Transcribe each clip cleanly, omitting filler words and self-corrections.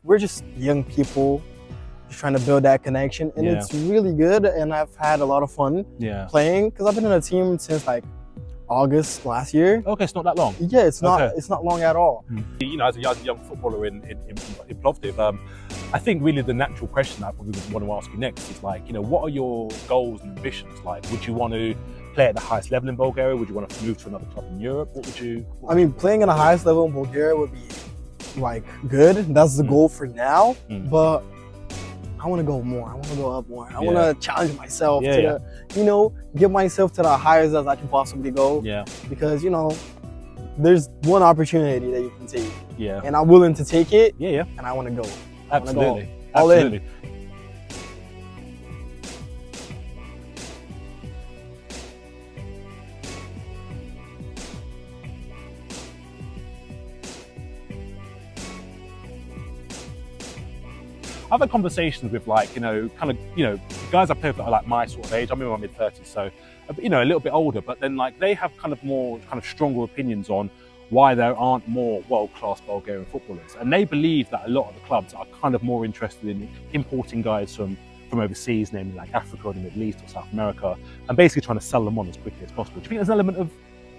We're just young people just trying to build that connection, and it's really good, and I've had a lot of fun playing because I've been in a team since like August last year. Okay, it's not that long. Yeah, it's not. It's not long at all. You know, as a young footballer in Plovdiv, I think really the natural question I probably would want to ask you next is like, you know, what are your goals and ambitions? Like, would you want to play at the highest level in Bulgaria? Would you want to move to another club in Europe? What would you? I mean, playing at the highest level in Bulgaria would be like good. That's the goal for now. But I want to go more. I want to go up more. I want to challenge myself to, you know, get myself to the highest as I can possibly go. Yeah. Because, you know, there's one opportunity that you can take. Yeah. And I'm willing to take it. Yeah. And I want to go. Absolutely. All in. I've had conversations with like, you know, kind of, you know, guys I play with are like my sort of age. I'm in my mid-30s, so, you know, a little bit older, but then like they have kind of more kind of stronger opinions on why there aren't more world-class Bulgarian footballers. And they believe that a lot of the clubs are kind of more interested in importing guys from overseas, namely like Africa or the Middle East or South America, and basically trying to sell them on as quickly as possible. Do you think there's an element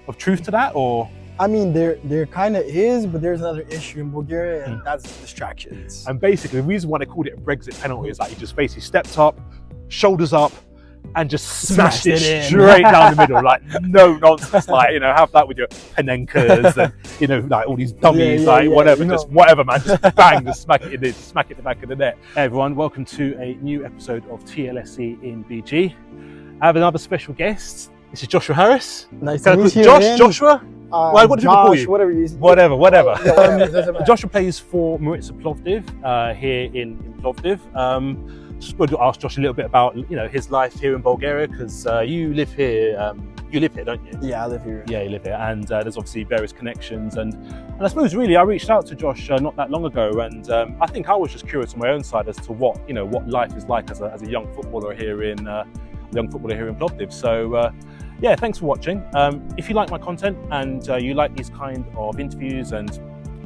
of truth to that, or? I mean, there kind of is, but there's another issue in Bulgaria, and that's distractions. And basically, the reason why they called it a Brexit penalty is like he just basically stepped up, shoulders up, and just smashed it straight down the middle. Like, no nonsense. Like, you know, have that with your Panenkas and, you know, like all these dummies, whatever, just whatever, man. Just bang, just smack it in there, smack it in the back of the net. Hey, everyone, welcome to a new episode of TLSE in BG. I have another special guest. This is Joshua Harris. Nice to meet you, Joshua? What do people call you? Whatever you Whatever. Joshua plays for Maritsa Plovdiv here in Plovdiv. Just wanted to ask Josh a little bit about, you know, his life here in Bulgaria, because you live here. You live here, don't you? Yeah, I live here. Yeah, you live here, and there's obviously various connections. And I suppose really, I reached out to Josh not that long ago, and I think I was just curious on my own side as to what life is like as a young footballer here in Plovdiv. So. Yeah, thanks for watching. If you like my content and you like these kind of interviews and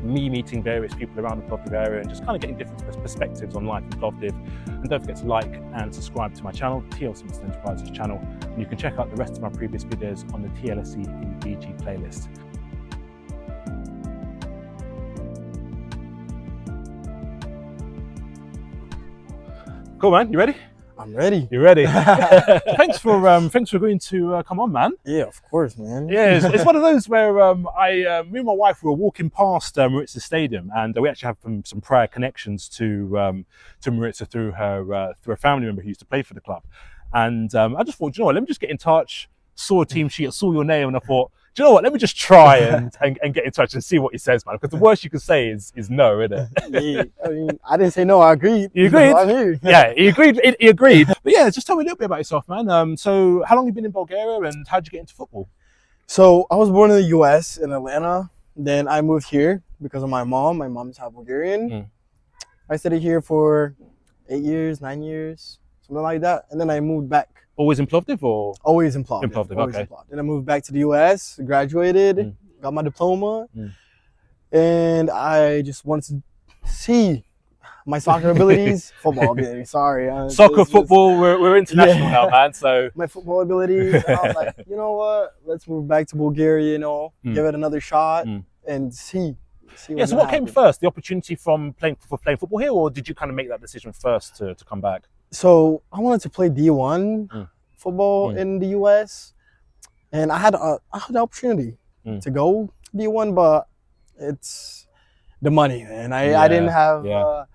me meeting various people around the Plovdiv area and just kind of getting different perspectives on life in Plovdiv, and don't forget to like and subscribe to my channel, TLSE Enterprises channel, and you can check out the rest of my previous videos on the TLSE in BG playlist. Cool, man. You ready? I'm ready. You're ready. Thanks for agreeing to come on, man. Yeah, of course, man. Yeah, it's one of those where me and my wife were walking past Maritsa Stadium, and we actually have some prior connections to Maritsa through her family member who used to play for the club. And I just thought, you know what, let me just get in touch. Saw a team sheet, saw your name, and I thought, do you know what? Let me just try and get in touch and see what he says, man. Because the worst you can say is no, isn't it? Yeah, I mean, I didn't say no. I agreed. You agreed? I'm here. Yeah, he agreed. He agreed. But yeah, just tell me a little bit about yourself, man. So how long have you been in Bulgaria, and how did you get into football? So I was born in the U.S. in Atlanta. Then I moved here because of my mom. My mom's half Bulgarian. I studied here for 8 years, 9 years, something like that. And then I moved back. Always in Plovdiv, or? Always in Plovdiv. In Plovdiv, okay. Then I moved back to the U.S., graduated, got my diploma, and I just wanted to see my soccer abilities. Football abilities, sorry. Football, we're international now, man, so. My football abilities, and I was like, you know what, let's move back to Bulgaria, you know, give it another shot, and see. Yeah, so what came first, the opportunity from playing football here, or did you kind of make that decision first to come back? So I wanted to play D1 football in the U.S. and I had the opportunity to go D1, but it's the money, and I didn't have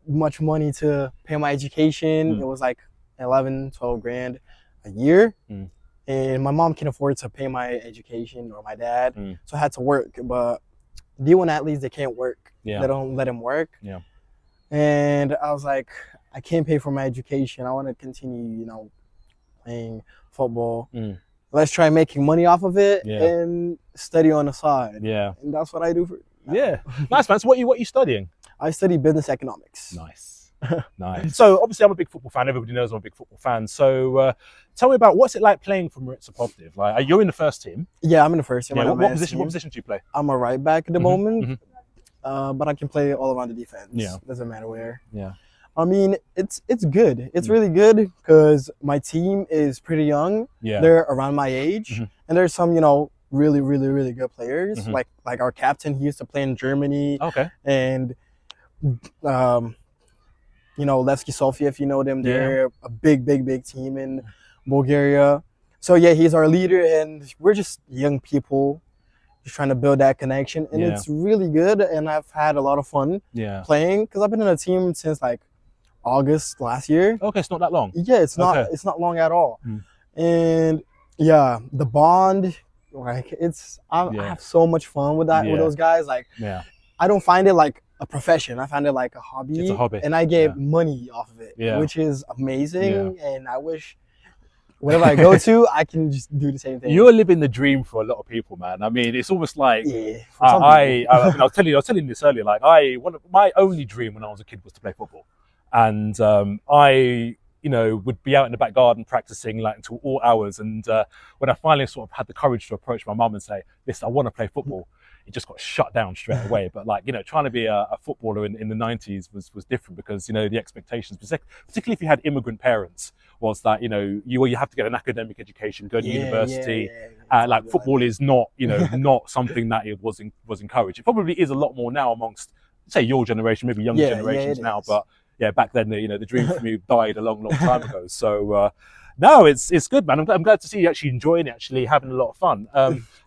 much money to pay my education. It was like 11, 12 grand a year, and my mom can't afford to pay my education, or my dad, so I had to work. But D1 athletes, they can't work. They don't let them work. And I was like, I can't pay for my education. I want to continue, you know, playing football. Let's try making money off of it and study on the side. Yeah. And that's what I do for now. Yeah. Nice, man. So what are you studying? I study business economics. Nice. Nice. So obviously I'm a big football fan. Everybody knows I'm a big football fan. So tell me about, what's it like playing for Maritsa Plovdiv? Like, you're in the first team. Yeah, I'm in the first team. Yeah, what position do you play? I'm a right back at the moment. but I can play all around the defense. Yeah. Doesn't matter where. Yeah. I mean, it's good. It's really good because my team is pretty young. Yeah. They're around my age, and there's some, really, really, really good players. Like our captain, he used to play in Germany. Okay. And, Levski Sofia, if you know them, they're a big, big, big team in Bulgaria. So yeah, he's our leader, and we're just young people just trying to build that connection, and it's really good. And I've had a lot of fun playing because I've been in a team since like August last year. Okay, it's not that long. Yeah, it's not. Okay. It's not long at all. And yeah, the bond, like I have so much fun with that with those guys. Like, I don't find it like a profession. I find it like a hobby. It's a hobby, and I get money off of it, which is amazing. And I wish whenever I go to, I can just do the same thing. You're living the dream for a lot of people, man. I mean, it's almost like I was telling you this earlier. Like, my only dream when I was a kid was to play football, and I would be out in the back garden practicing like until all hours. And when I finally sort of had the courage to approach my mum and say, "Listen, I want to play football," it just got shut down straight away. But like, trying to be a footballer in the 90s was different because, the expectations, particularly if you had immigrant parents, was that, you have to get an academic education, go to university. Like football is not, not something that it was encouraged. It probably is a lot more now amongst, say, your generation, maybe younger generations now. Is. But yeah, back then, the dream for me died a long, long time ago. So, no, it's good, man. I'm glad to see you actually enjoying it, actually having a lot of fun.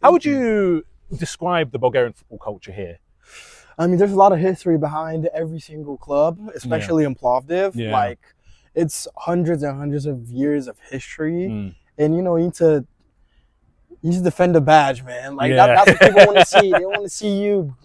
How would you describe the Bulgarian football culture here? I mean, there's a lot of history behind every single club, especially in Plovdiv. Like, it's hundreds and hundreds of years of history, and you need to defend the badge, man. Like that's what people want to see. They want to see you,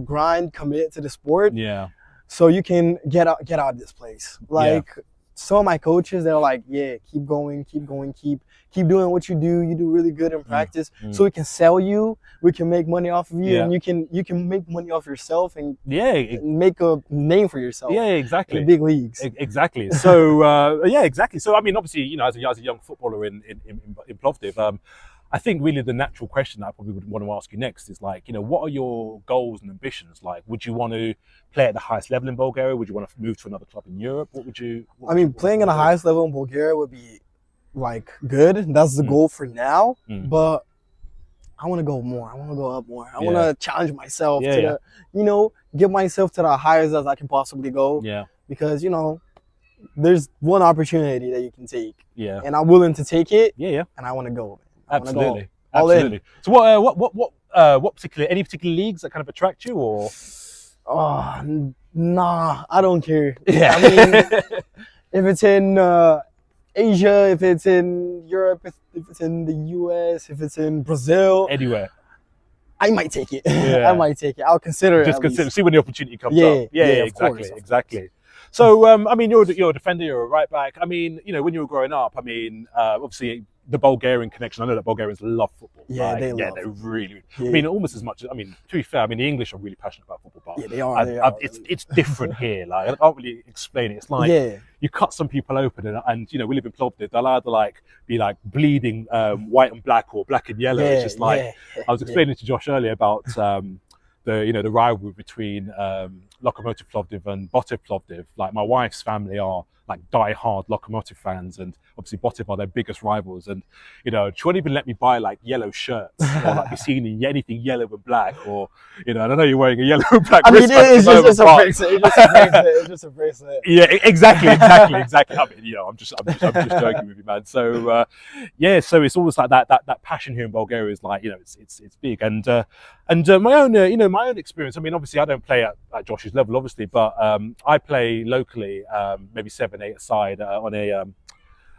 grind, commit to the sport. Yeah. So you can get out of this place. Like some of my coaches, they're like, keep going, keep doing what you do. You do really good in practice, so we can sell you. We can make money off of you, and you can make money off yourself and make a name for yourself. Yeah, exactly. In the big leagues. Exactly. So exactly. So I mean, obviously, as a young footballer in Plovdiv, I think really the natural question that I probably would want to ask you next is like, what are your goals and ambitions? Like, would you want to play at the highest level in Bulgaria? Would you want to move to another club in Europe? Playing at the highest level in Bulgaria would be like good. That's the goal for now. But I want to go more. I want to go up more. I want to challenge myself to get myself to the highest as I can possibly go. Yeah. Because, there's one opportunity that you can take. Yeah. And I'm willing to take it. Yeah. And I want to go. Absolutely. Absolutely. So what any particular leagues that kind of attract you, or? Oh, nah, I don't care. Yeah. I mean, if it's in Asia, if it's in Europe, if it's in the US, if it's in Brazil, anywhere, I might take it. I might take it. I'll consider it. Just consider, see when the opportunity comes up. Yeah, exactly. So, I mean, you're a defender, you're a right back. I mean, when you were growing up, I mean, obviously the Bulgarian connection. I know that Bulgarians love football. Yeah, right? they love. They really. Yeah. I mean, almost as much as. I mean, to be fair, I mean the English are really passionate about football, but they are. It's different here. Like I can't really explain it. It's like you cut some people open, and we live in Plovdiv. They'll either like be like bleeding white and black or black and yellow. It's just like I was explaining to Josh earlier about the rivalry between Lokomotiv Plovdiv and Botev Plovdiv. Like my wife's family are like die-hard Lokomotiv fans, and obviously Botev are their biggest rivals. And she won't even let me buy like yellow shirts or like be seen in anything yellow and black, or I don't know you're wearing a yellow and black. I mean, it's just a bracelet. It's just a bracelet. Yeah, exactly. I mean, I'm just joking with you, man. So so it's almost like that passion here in Bulgaria is like it's big. And my own experience. I mean, obviously I don't play at Josh's level, obviously, but I play locally, maybe 7-8 aside on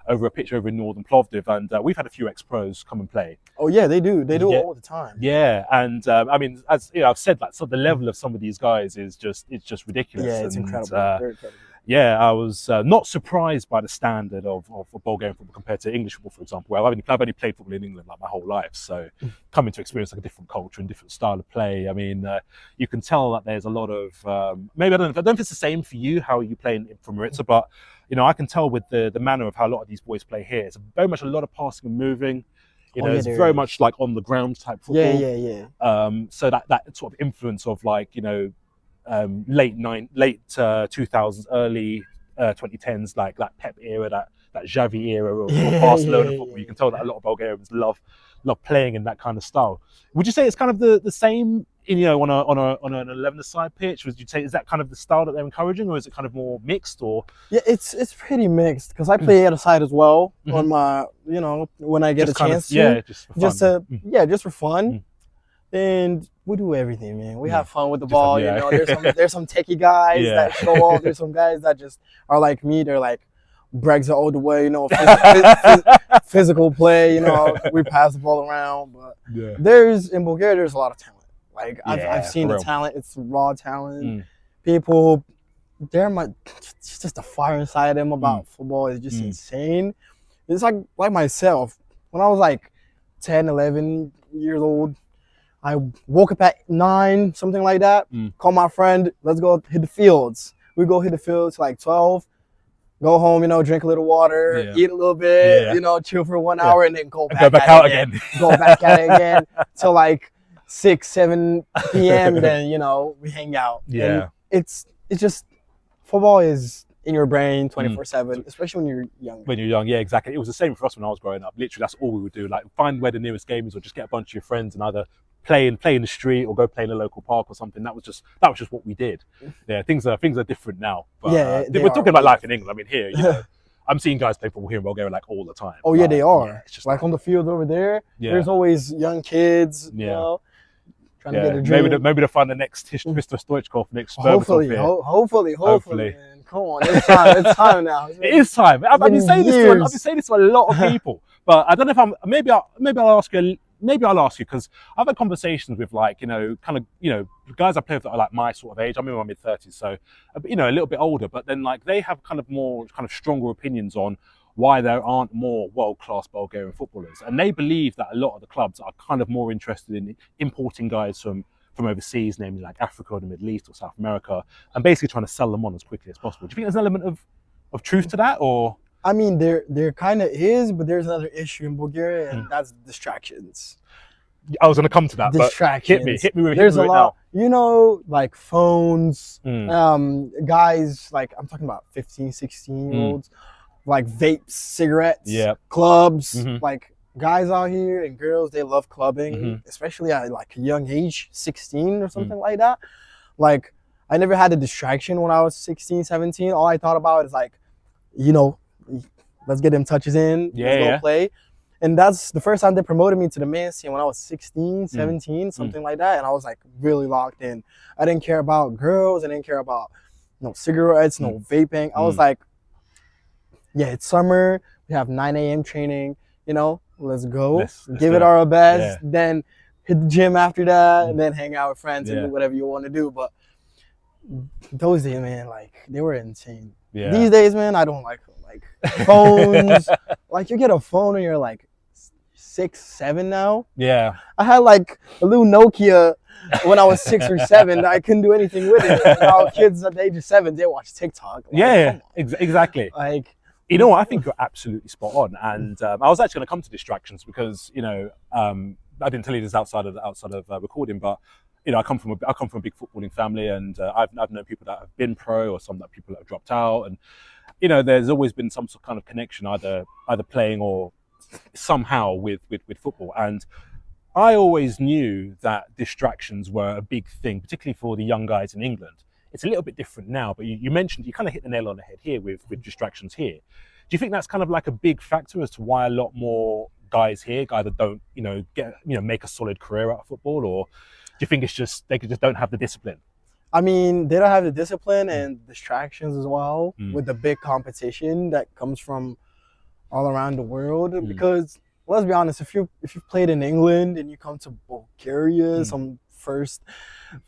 over a pitch over in northern Plovdiv, and we've had a few ex-pros come and play. Oh yeah, they do all the time. Yeah, and I mean, as I've said, like, so the level of some of these guys is just ridiculous. Yeah, it's incredible. Very incredible. Yeah, I was not surprised by the standard of Bulgarian football compared to English football, for example. Well, I've only played football in England like my whole life, so coming to experience like a different culture and different style of play. I mean, you can tell that there's a lot of maybe I don't know if it's the same for you how you play from Maritsa, but I can tell with the manner of how a lot of these boys play here. It's very much a lot of passing and moving. You know, it's very much like on the ground type football. Yeah. So that sort of influence of like, you know, late 2000s, early 2010s, like that Pep era, that Xavi era of Barcelona football. You can tell that a lot of Bulgarians love playing in that kind of style. Would you say it's kind of the same, you know, on an 11-a-side pitch? Would you say, is that kind of the style that they're encouraging, or is it kind of more mixed? Or yeah, it's pretty mixed, because I play at a side as well on my, you know, when I get just a chance just for fun. And we do everything, man. We have fun with the ball. You know, there's some techie guys that show off. There's some guys that just are like me. They're like Brexit all the way. You know, physical play. You know, we pass the ball around. But in Bulgaria, there's a lot of talent. Like I've seen the talent. It's raw talent. People, it's just the fire inside them about football is just insane. It's like myself. When I was like 10, 11 years old, I woke up at 9, something like that. Call my friend, let's go hit the fields. We go hit the fields like 12. Go home, you know, drink a little water, eat a little bit, you know, chill for 1 hour, and then go back out again. Go back at it again till like 6, 7 p.m. Then, you know, we hang out. And it's just, football is in your brain 24/7, especially when you're young. When you're young, yeah, exactly. It was the same for us when I was growing up. Literally, that's all we would do. Like, find where the nearest game is, or just get a bunch of your friends and either play in the street or go play in a local park or something. That was just what we did. Yeah, things are different now. But, we're talking about life in England. I mean, here, you know, I'm seeing guys play football here in Bulgaria like all the time. Oh yeah, they are. Yeah, it's just like on the field over there. Yeah. There's always young kids. You know, trying to get a dream. Maybe they'll find the next Hristo Stoichkov, next Berbatov. Hopefully. Man. Come on, it's time now. It is time. I've been saying this to a lot of people, but I don't know if maybe I'll ask you. Maybe I'll ask you, because I've had conversations with, like, you know, kind of, you know, guys I play with that are like my sort of age. I'm in my mid-30s, so, you know, a little bit older, but then like they have kind of stronger opinions on why there aren't more world-class Bulgarian footballers. And they believe that a lot of the clubs are kind of more interested in importing guys from overseas, namely like Africa or the Middle East or South America, and basically trying to sell them on as quickly as possible. Do you think there's an element of truth to that, or? I mean, there kind of is, but there's another issue in Bulgaria, and that's distractions. I was going to come to that, distractions. But hit me with there's it a lot, now. You know, like phones, guys, like I'm talking about 15, 16-year-olds, like vapes, cigarettes, clubs, like guys out here and girls, they love clubbing, especially at like a young age, 16 or something like that. Like, I never had a distraction when I was 16, 17. All I thought about is like, you know, let's get them touches in, let's go play. And that's the first time they promoted me to the men's team when I was 16, 17, something like that. And I was like really locked in. I didn't care about girls. I didn't care about no cigarettes, no vaping. I was like, yeah, it's summer. We have 9 a.m. training, you know, let's go. Let's give it our best. Then hit the gym after that, and then hang out with friends and do whatever you want to do. But those days, man, like, they were insane. These days, man, I don't like phones. Like, you get a phone and you're like 6, 7 now. Yeah. I had like a little Nokia when I was 6 or 7. I couldn't do anything with it. Now kids at the age of 7, they watch TikTok. Like, exactly. Like, you know what? I think you're absolutely spot on. And I was actually going to come to distractions because, you know, I didn't tell you this outside of recording, but, you know, I come from a big footballing family, and I've known people that have been pro, or some that people that have dropped out, and, you know, there's always been some sort of kind of connection, either playing or somehow with football. And I always knew that distractions were a big thing, particularly for the young guys in England. It's a little bit different now, but you mentioned, you kind of hit the nail on the head here with distractions here. Do you think that's kind of like a big factor as to why a lot more guys here either don't, you know, make a solid career out of football, or do you think it's just they just don't have the discipline? I mean, they don't have the discipline and distractions as well with the big competition that comes from all around the world. Because let's be honest, if you've played in England and you come to Bulgaria, some first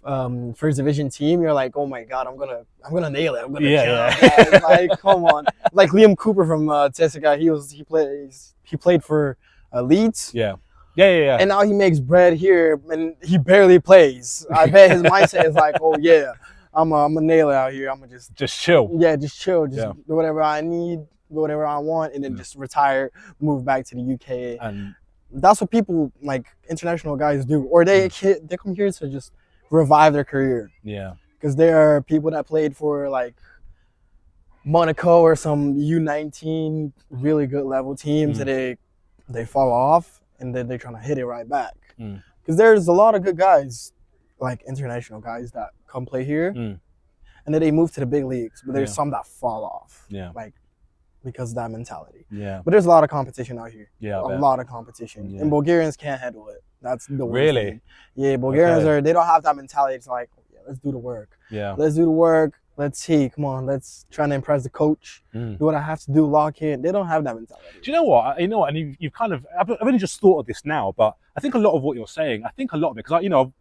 division team, you're like, oh my god, I'm gonna nail it. I'm gonna kill it. Like, come on. Like Liam Cooper from TLSE, he played for Leeds. Yeah. And now he makes bread here, and he barely plays. I bet his mindset is like, oh yeah, I'm a nail it out here. I'm gonna just chill. Yeah, just chill. Just do whatever I need, do whatever I want, and then just retire, move back to the UK. And that's what people like international guys do, or they come here to just revive their career. Yeah. Because there are people that played for like Monaco or some U19 really good level teams that they fall off and then they're trying to hit it right back. Because there's a lot of good guys, like international guys that come play here, and then they move to the big leagues. But there's some that fall off, like because of that mentality. Yeah. But there's a lot of competition out here. Yeah, a lot of competition, and Bulgarians can't handle it. That's the worst thing. Yeah, Bulgarians they don't have that mentality. It's like, let's do the work. Yeah, let's do the work. Let's see. Come on, let's try to impress the coach. Do what I have to do. Lock in. They don't have that mentality. Do you know what? And you've kind of. I've only just thought of this now, but I think a lot of what you're saying. I think a lot of it because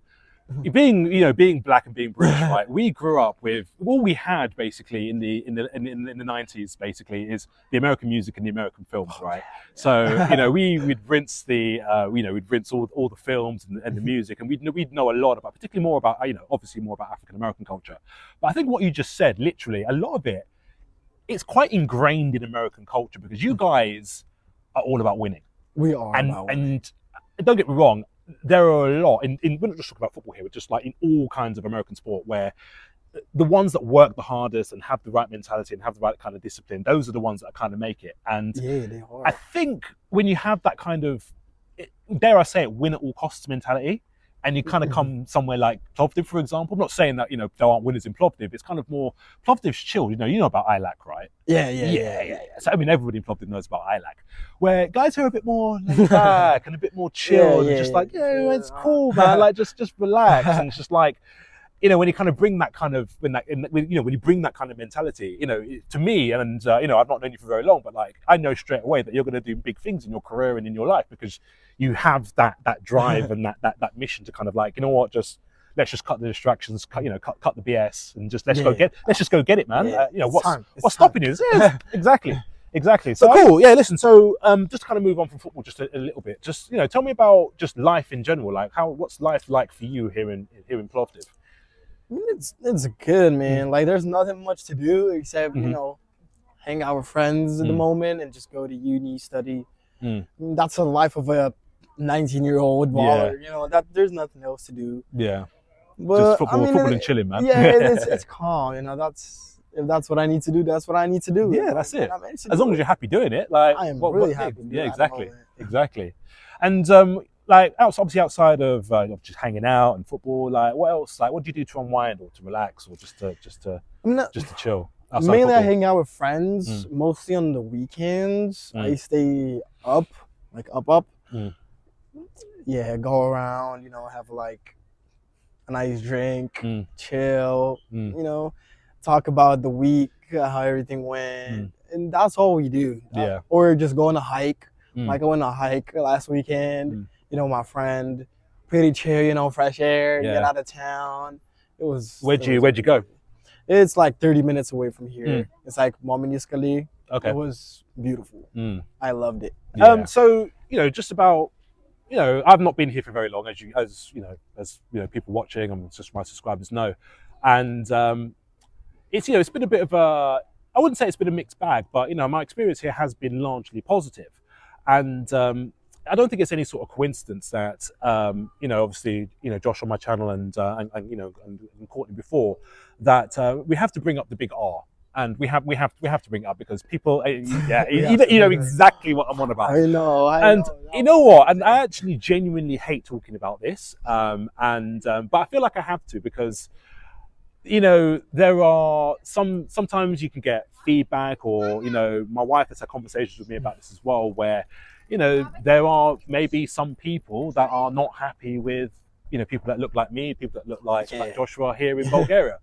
being black and being British, right? We grew up with all we had basically in the 90s. Basically, is the American music and the American films, right? So we'd rinse we'd rinse all the films and the music, and we'd know a lot about, particularly more about obviously more about African American culture. But I think what you just said, literally, a lot of it's quite ingrained in American culture because you guys are all about winning. We are about winning. And don't get me wrong. There are a lot, we're not just talking about football here, we're just like in all kinds of American sport where the ones that work the hardest and have the right mentality and have the right kind of discipline, those are the ones that kind of make it. And they are. I think when you have that kind of, dare I say it, win at all costs mentality, and you kind of come somewhere like Plovdiv, for example. I'm not saying that, there aren't winners in Plovdiv. It's kind of more, Plovdiv's chilled. You know about Aylyak, right? Yeah. So, everybody in Plovdiv knows about Aylyak. Where guys are a bit more laid back and a bit more chilled. And just like, it's cool, man. Like, just relax. And it's just like, when you kind of bring that kind of, when you bring that kind of mentality, to me, and, I've not known you for very long, but like, I know straight away that you're going to do big things in your career and in your life because you have that drive and that mission to kind of like, let's just cut the distractions, cut the BS and just let's just go get it, man. What's stopping you? Yeah, exactly. So cool. Yeah, listen. So just to kind of move on from football just a little bit. Just tell me about just life in general. Like what's life like for you here in Plovdiv? It's good, man. Like there's nothing much to do except hang out with friends at the moment and just go to uni, study. That's the life of a 19-year-old baller. That there's nothing else to do. Yeah. But, just football and chilling, man. Yeah, it's calm. If that's what I need to do, that's what I need to do. Yeah, that's it. As long as you're happy doing it, like I am really happy. Yeah, exactly. And obviously outside of just hanging out and football, like what else? Like what do you do to unwind or to relax or just to chill? Mainly I hang out with friends, mostly on the weekends. I stay up. Yeah, go around, have like a nice drink, chill, talk about the week, how everything went, and that's all we do. Yeah. Or just go on a hike. Like I went on a hike last weekend, my friend, pretty chill, fresh air, get out of town. Where'd you go? It's like 30 minutes away from here. It's like Mominiskali. Okay. It was beautiful. I loved it. Yeah. So, just about, I've not been here for very long, as people watching and just my subscribers know. And it's been a bit of a, I wouldn't say it's been a mixed bag, but, my experience here has been largely positive. And I don't think it's any sort of coincidence that, obviously, Josh on my channel and Courtney before, that we have to bring up the big R. And we have to bring it up because people, you know exactly what I'm on about. I know. And you know what? And I actually genuinely hate talking about this. But I feel like I have to because, there are sometimes you can get feedback or, my wife has had conversations with me about this as well, where, there are maybe some people that are not happy with, people that look like me, people that look like Joshua here in Bulgaria.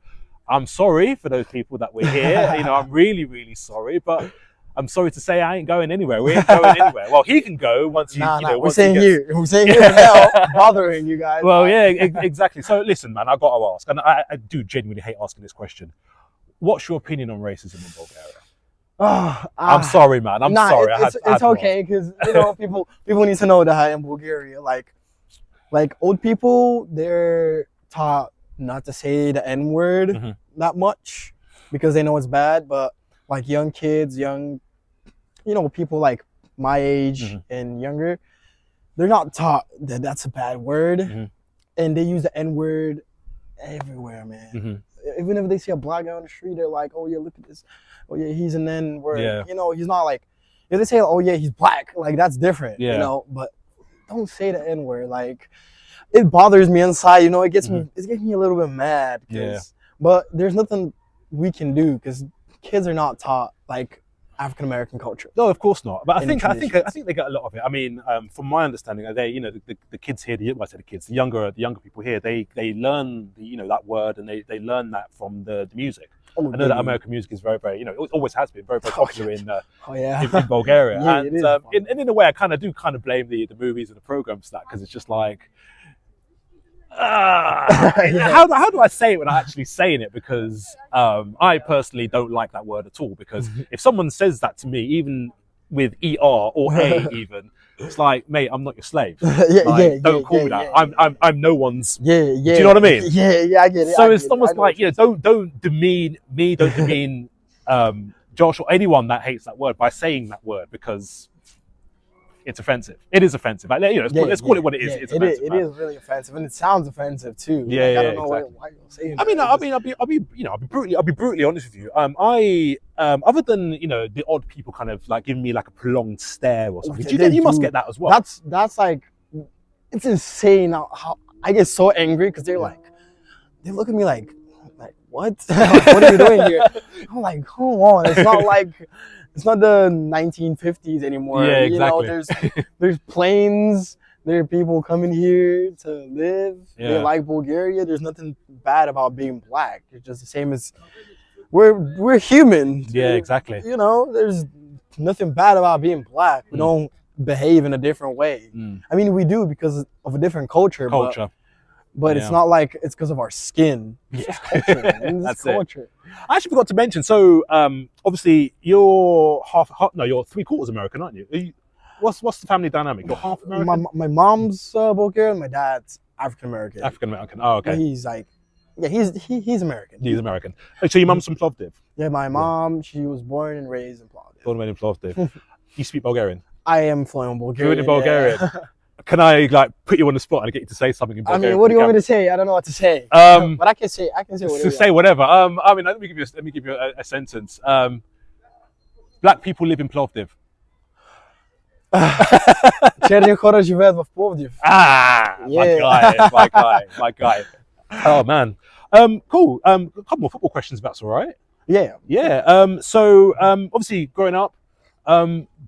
I'm sorry for those people that were here. I'm really, really sorry, but I'm sorry to say I ain't going anywhere. We ain't going anywhere. Well, he can go once you. We're saying now, bothering you guys. Well, yeah, exactly. So listen, man, I got to ask, and I do genuinely hate asking this question. What's your opinion on racism in Bulgaria? I'm sorry, man. I'm sorry. It's okay because people need to know that in Bulgaria, like old people, they're taught not to say the N-word that much because they know it's bad, but like young kids, people like my age and younger, they're not taught that that's a bad word, and they use the N-word everywhere, man. Even if they see a black guy on the street, they're like, "Oh yeah, look at this. Oh yeah, he's an N-word." Yeah. You know, he's not like if they say, "Oh yeah, he's black," like that's different. Yeah. You know, but don't say the N-word. Like it bothers me inside. You know, it gets me. It gets me a little bit mad. Yeah. But there's nothing we can do because kids are not taught like African American culture. No, of course not. But I think they get a lot of it. I mean, from my understanding, they the kids here, I say the kids, the younger people here, they learn that word and they learn that from the music. I know that American music is very, very, it always has been very, very popular in Bulgaria. And in a way, I do blame the movies and the programs for that, because it's just like, how do I say it without actually saying it? Because I personally don't like that word at all. Because if someone says that to me, even with ER or A, even, it's like, mate, I'm not your slave. Don't call me that. I'm no one's. Do you know what I mean? Yeah, I get it. So it's almost like, don't demean me, don't demean Josh or anyone that hates that word by saying that word, because it's offensive. It is offensive. Like, let's call it what it is. It's offensive. It is really offensive, and it sounds offensive too. Yeah, I don't know exactly. why you're saying I mean, I'll be brutally honest with you. Other than the odd people kind of like giving me like a prolonged stare or something. You must get that as well. That's like, it's insane how I get so angry, because they're like, they look at me like what? What are you doing here? I'm like, come on, it's not like. It's not the 1950s anymore. Yeah, exactly. There's planes. There are people coming here to live. Yeah. They like Bulgaria. There's nothing bad about being black. It's just the same as we're human. Yeah, exactly. There's nothing bad about being black. We don't behave in a different way. I mean, we do because of a different culture. But it's not like it's because of our skin. It's just culture, man. That's culture. It. I actually forgot to mention. So, obviously, you're you're 3/4 American, aren't you? What's the family dynamic? You're half American. My mom's Bulgarian. My dad's African American. African American. Oh, okay. But he's like, he's American. He's American. So your mum's from Plovdiv. Yeah, my mom. She was born and raised in Plovdiv. Born and raised in Plovdiv. You speak Bulgarian. I am fluent Bulgarian. Fluent in Bulgarian. Yeah. Can I put you on the spot and get you to say something in Bulgarian? I mean, what do you want me to say? I don't know what to say. But I can say whatever. To say whatever. I mean, let me give you a sentence. Black people live in Plovdiv. Черни хора живеят в Пловдив. My guy. Oh man. Cool. A couple more football questions, if that's all right. Yeah. Yeah. So obviously growing up,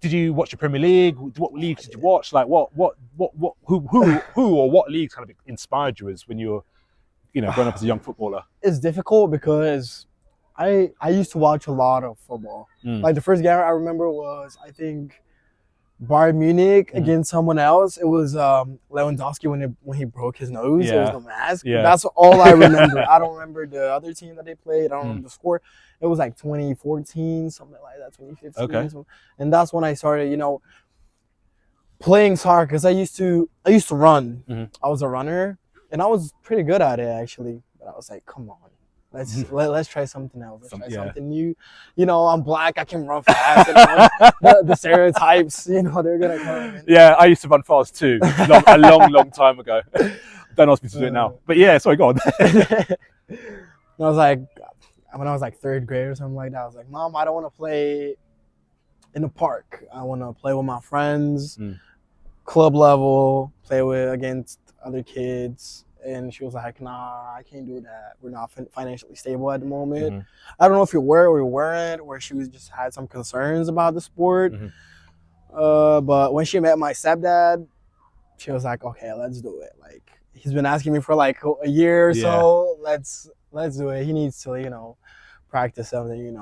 did you watch the Premier League? What leagues did you watch? Like who or what leagues kind of inspired you as when you were, growing up as a young footballer? It's difficult because I used to watch a lot of football. Like the first game I remember was, I think, Bayern Munich against someone else. It was Lewandowski when he broke his nose. Yeah. It was the mask. Yeah. That's all I remember. I don't remember the other team that they played. I don't remember the score. It was like 2014, something like that, 2015. Okay. And that's when I started, playing soccer, because I used to run. I was a runner, and I was pretty good at it actually. But I was like, come on. Let's try something else. Let's try something new. I'm black. I can run fast. The stereotypes, they're gonna come. Yeah, I used to run fast too, a long time ago. Don't ask me to do it now. But yeah, sorry, go on. I was like, when I was like third grade or something like that, I was like, Mom, I don't want to play in the park. I want to play with my friends, club level, play against other kids. And she was like, nah, I can't do that. We're not financially stable at the moment. I don't know if you were or you weren't, or she just had some concerns about the sport. But when she met my stepdad, she was like, okay, let's do it. Like, he's been asking me for like a year or so. Let's do it. He needs to, practice something,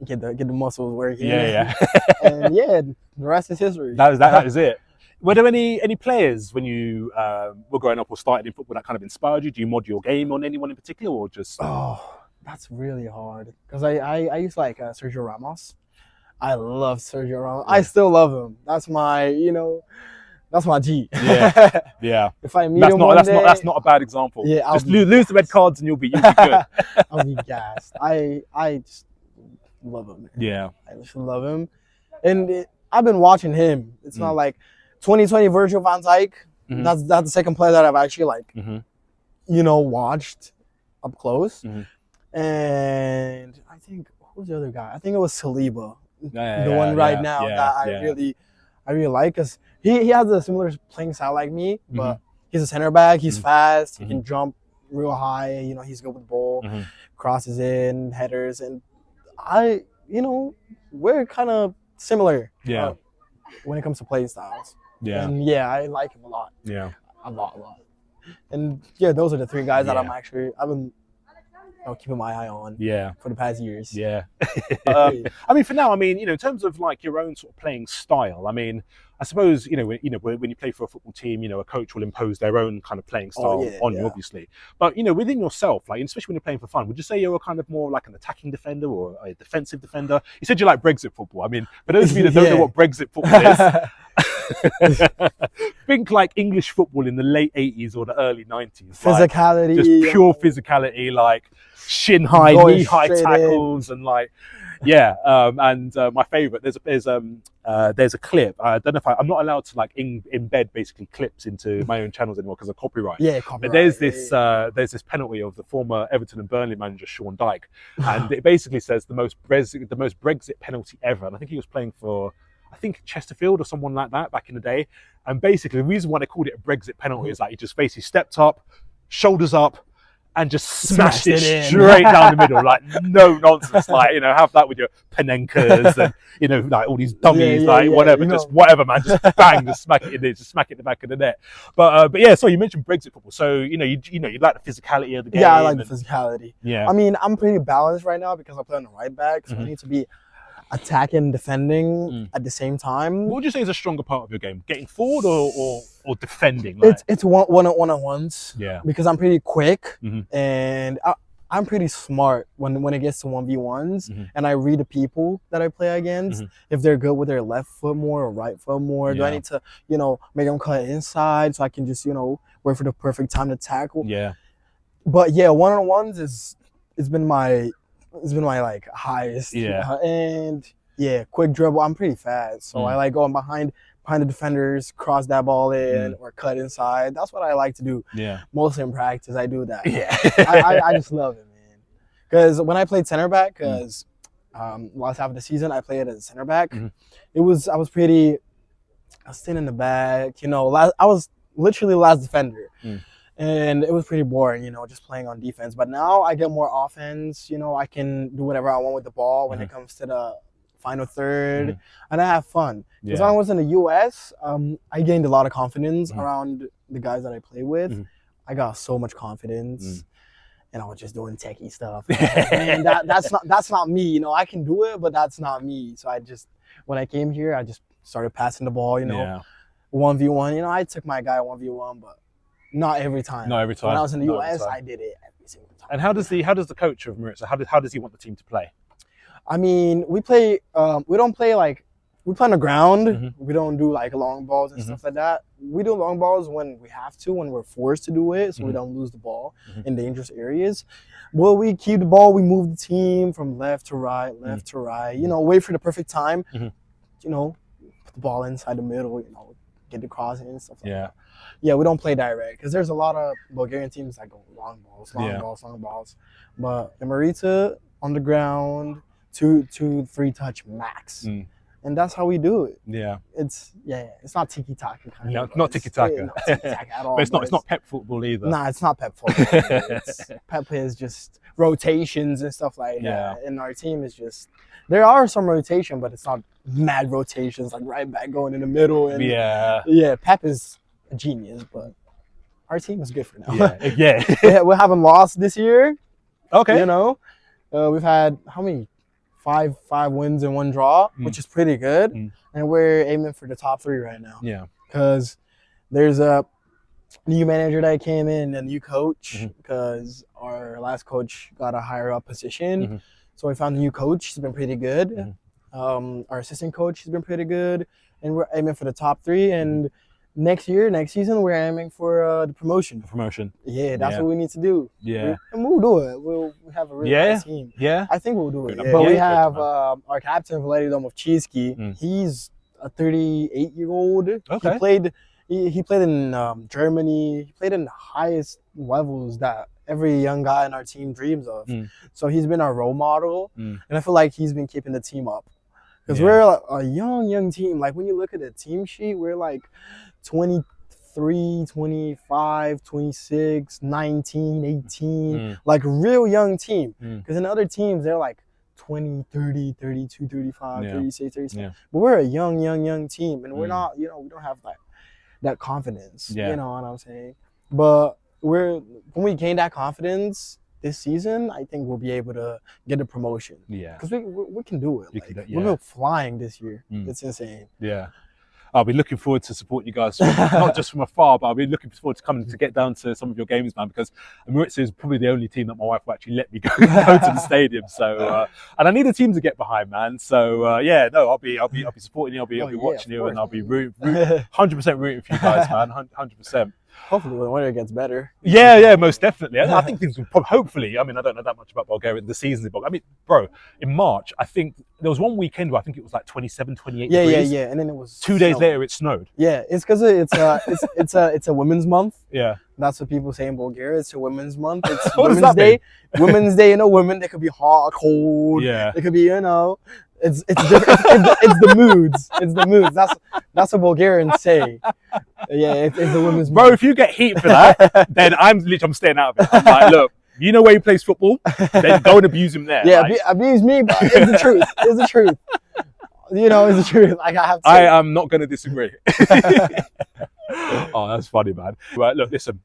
get the muscles working. Yeah. And the rest is history. That is it. Were there any players when you were growing up or started in football that kind of inspired you? Do you model your game on anyone in particular, or just? Oh, that's really hard, because I used to like Sergio Ramos. I love Sergio Ramos. I still love him. That's my that's my G. Yeah. If I meet him one day, that's not a bad example. Yeah, just lose the red cards and you'll be good. I'll be gassed. I just love him. Man. Yeah, I just love him, and I've been watching him. It's not like 2020 Virgil van Dijk. That's the second player that I've actually like, watched up close. And I think who's the other guy? I think it was Saliba, the one right now that I really like, because he has a similar playing style like me, but he's a center back. He's fast. He can jump real high. He's good with the ball, crosses in, headers, and we're kind of similar. When it comes to playing styles. And I like him a lot. A lot. And those are the three guys that I've been keeping my eye on for the past years. I mean, for now, in terms of like your own sort of playing style, I suppose, when you play for a football team, a coach will impose their own kind of playing style on you, obviously. But, within yourself, like, especially when you're playing for fun, would you say you're kind of more like an attacking defender or a defensive defender? You said you like Brexit football. For those of you that don't know what Brexit football is, think like English football in the late 80s or the early 90s. Physicality. Like, just pure physicality, like shin high, knee high tackles and like, my favorite, there's a clip. I don't know if I'm not allowed to like embed basically clips into my own channels anymore because of copyright. But there's this penalty of the former Everton and Burnley manager Sean Dyche, and it basically says the most Brexit penalty ever. And I think he was playing for, Chesterfield or someone like that back in the day. And basically the reason why they called it a Brexit penalty is that he just basically stepped up, shoulders up, and just smashed it straight down the middle, like no nonsense. Like, have that with your Panenkas and, like all these dummies, whatever, just whatever, man, just bang, just smack it in there, just smack it in the back of the net. But so you mentioned Brexit football. So, you like the physicality of the game. Yeah, I like the physicality. I'm pretty balanced right now because I play on the right back, so I need to be attacking and defending at the same time. What would you say is a stronger part of your game? Getting forward or defending? Like? It's one-on-ones. Because I'm pretty quick and I'm pretty smart when it gets to 1v1s, and I read the people that I play against. If they're good with their left foot more or right foot more, do I need to, make them cut inside so I can just, wait for the perfect time to tackle? But one-on-ones it's been my like highest. And quick dribble. I'm pretty fast, so I like going behind the defenders, cross that ball in or cut inside. That's what I like to do. Mostly in practice, I do that. I just love it, man. Because when I played center back, last half of the season I played as center back. I was staying in the back. I was literally last defender. And it was pretty boring, just playing on defense. But now I get more offense. I can do whatever I want with the ball when it comes to the final third. And I have fun. Because when I was in the U.S., I gained a lot of confidence around the guys that I play with. I got so much confidence. And I was just doing techie stuff. And that's not me. I can do it, but that's not me. So when I came here, I just started passing the ball, 1v1. I took my guy 1v1, but not every time. Not every time. When I was in the US, I did it every single time. And how does the coach of Maritsa, how does he want the team to play? We play. We don't play like we play on the ground. We don't do like long balls and stuff like that. We do long balls when we have to, when we're forced to do it, so we don't lose the ball in dangerous areas. Well, we keep the ball. We move the team from left to right, wait for the perfect time. Put the ball inside the middle. Get the crossing and stuff like that. Yeah, we don't play direct because there's a lot of Bulgarian teams that go long balls. But in Maritsa, on the ground, 2-3 touch max. And that's how we do it. It's not tiki-taka kind of. Not tiki-taka. Not tiki-taka at all. But it's not pep football either. Nah, it's not pep football. Pep is just rotations and stuff like that. And our team is just, there are some rotation, but it's not mad rotations like right back going in the middle. And Pep is a genius, but our team is good for now. We haven't lost this year. Okay. We've had how many? Five wins and 1 draw, which is pretty good. And we're aiming for the top 3 right now. Because there's a new manager that came in, a new coach, because our last coach got a higher up position. So we found a new coach. He's been pretty good. Our assistant coach has been pretty good. And we're aiming for the top 3. And next season, we're aiming for the promotion. Yeah, that's what we need to do. And we'll do it. We'll have a really nice team. I think we'll do it. But we have our captain, Valery Domovchitsky. He's a 38-year-old. Okay. He played in Germany. He played in the highest levels that every young guy in our team dreams of. So he's been our role model, and I feel like he's been keeping the team up. Because we're a young team. Like when you look at the team sheet, we're like 23, 25, 26, 19, 18. Like real young team. Because in other teams, they're like 20, 30, 32, 35, 36, 37. But we're a young team, and we're not, we don't have that confidence. You know what I'm saying? But when we gain that confidence this season, I think we'll be able to get a promotion. Yeah. Because we can do it. We're flying this year. It's insane. Yeah. I'll be looking forward to support you guys, not just from afar, but I'll be looking forward to coming to get down to some of your games, man, because Maritsa is probably the only team that my wife will actually let me go to the stadium. So, and I need a team to get behind, man. So, I'll be supporting you. I'll be watching you, and I'll be 100% rooting for you guys, man, 100%. Hopefully the weather gets better. Yeah, most definitely. I think things will hopefully, I mean, I don't know that much about Bulgaria, the season's in Bulgaria. I mean, bro, in March, I think there was one weekend where I think it was like 27, 28 degrees. Yeah. And then it was 2 days later, it snowed. Yeah, it's because it's a women's month. Yeah. That's what people say in Bulgaria. It's a women's month. It's Women's Day. Women's Day, women, they could be hot, cold. Yeah. They could be, it's different. It's the moods. It's the moods. That's what Bulgarians say. Yeah, it's the women's. Bro, if you get heat for that, then I'm staying out of it. I'm like, look, you know where he plays football, then go and abuse him there. Yeah, abuse me, but it's the truth. It's the truth. It's the truth. Like I have to. I am not going to disagree. Oh, that's funny, man. Right, look, listen.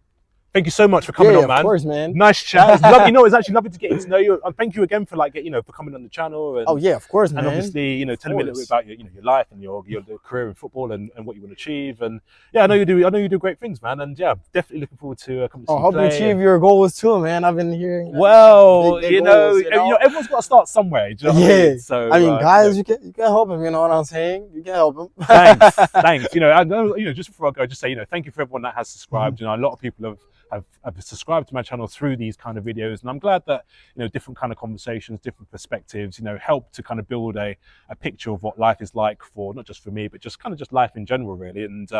Thank you so much for coming on, man. Of course, man. Nice chat. It's actually lovely to get to know you. And thank you again for for coming on the channel. And, of course, man. And obviously, telling me a little bit about your life and your career in football and what you want to achieve. And I know you do great things, man. And definitely looking forward to coming to see you hope you achieve your goals too, man. I've been hearing. Well, big goals, everyone's got to start somewhere. Do you know what I mean? So I mean, guys, you can help him. You know what I'm saying? You can help him. Thanks. I know. Just before I go, just say thank you for everyone that has subscribed. A lot of people have subscribed to my channel through these kind of videos, and I'm glad that different kind of conversations, different perspectives help to kind of build a picture of what life is like for not just for me, but just life in general, really. And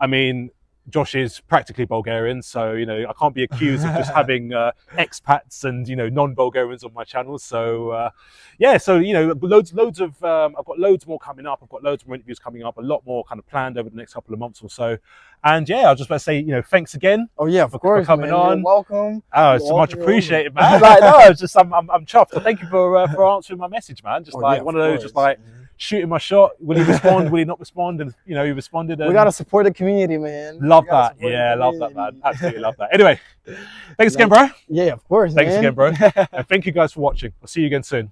I mean, Josh is practically Bulgarian, so I can't be accused of just having expats and non-Bulgarians on my channel. So loads of I've got loads more coming up. I've got loads more interviews coming up, a lot more kind of planned over the next couple of months or so. And I was just about to say thanks again. Oh yeah, of course, for coming on. You're welcome. Oh, it's so much appreciated, man. It's just I'm chuffed. So thank you for answering my message, man. Just one of those, just like shooting my shot. Will he respond? Will he not respond? And he responded. And we gotta support the community, man. Love that. Yeah, love that, man. Absolutely love that. Anyway, thanks again, bro. Yeah, of course. Thanks again, bro. And thank you guys for watching. I'll see you again soon.